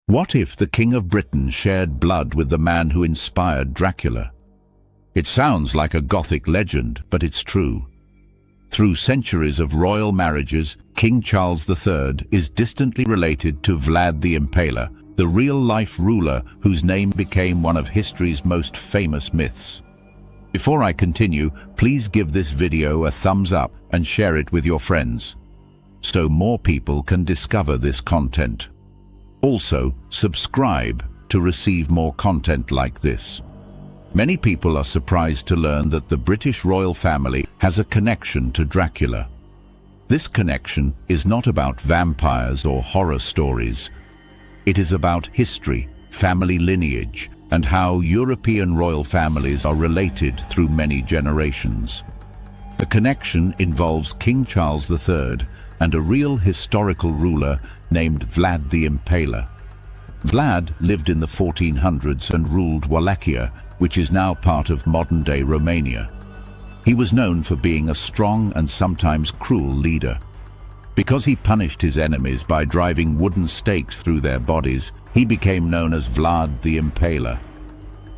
What if the King of Britain shared blood with the man who inspired Dracula? It sounds like a Gothic legend, but it's true. Through centuries of royal marriages, King Charles III is distantly related to Vlad the Impaler, the real-life ruler whose name became one of history's most famous myths. Before I continue, please give this video a thumbs up and share it with your friends, so more people can discover this content. Also, subscribe to receive more content like this. Many people are surprised to learn that the British royal family has a connection to Dracula. This connection is not about vampires or horror stories. It is about history, family lineage, and how European royal families are related through many generations. The connection involves King Charles III and a real historical ruler named Vlad the Impaler. Vlad lived in the 1400s and ruled Wallachia, which is now part of modern-day Romania. He was known for being a strong and sometimes cruel leader. Because he punished his enemies by driving wooden stakes through their bodies, he became known as Vlad the Impaler.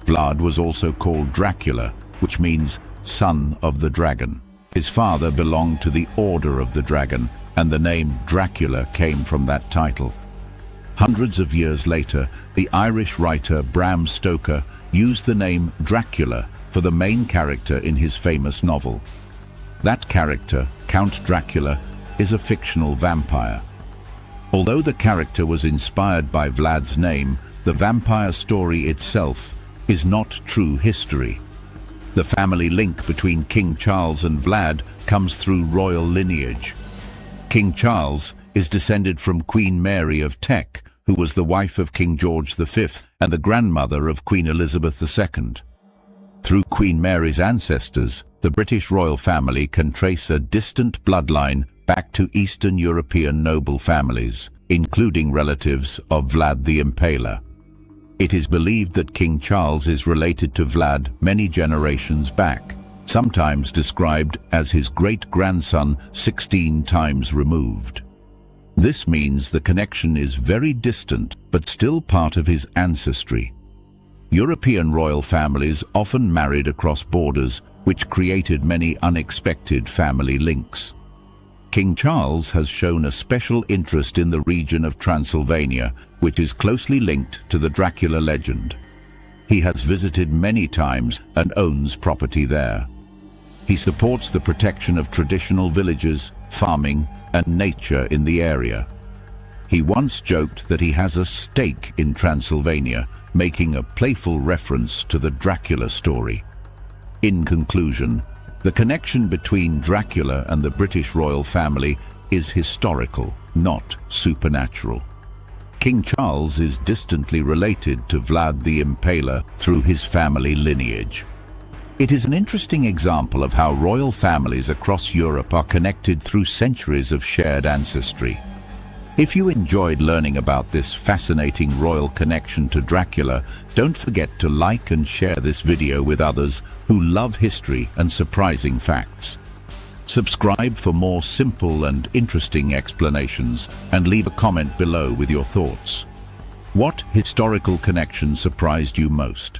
Vlad was also called Dracula, which means son of the dragon. His father belonged to the Order of the Dragon, and the name Dracula came from that title. Hundreds of years later, the Irish writer Bram Stoker used the name Dracula for the main character in his famous novel. That character, Count Dracula, is a fictional vampire. Although the character was inspired by Vlad's name, the vampire story itself is not true history. The family link between King Charles and Vlad comes through royal lineage. King Charles is descended from Queen Mary of Teck, who was the wife of King George V and the grandmother of Queen Elizabeth II. Through Queen Mary's ancestors, the British royal family can trace a distant bloodline back to Eastern European noble families, including relatives of Vlad the Impaler. It is believed that King Charles is related to Vlad many generations back, sometimes described as his great-grandson 16 times removed. This means the connection is very distant, but still part of his ancestry. European royal families often married across borders, which created many unexpected family links. King Charles has shown a special interest in the region of Transylvania, which is closely linked to the Dracula legend. He has visited many times and owns property there. He supports the protection of traditional villages, farming, and nature in the area. He once joked that he has a stake in Transylvania, making a playful reference to the Dracula story. In conclusion, the connection between Dracula and the British royal family is historical, not supernatural. King Charles is distantly related to Vlad the Impaler through his family lineage. It is an interesting example of how royal families across Europe are connected through centuries of shared ancestry. If you enjoyed learning about this fascinating royal connection to Dracula, don't forget to like and share this video with others who love history and surprising facts. Subscribe for more simple and interesting explanations, and leave a comment below with your thoughts. What historical connection surprised you most?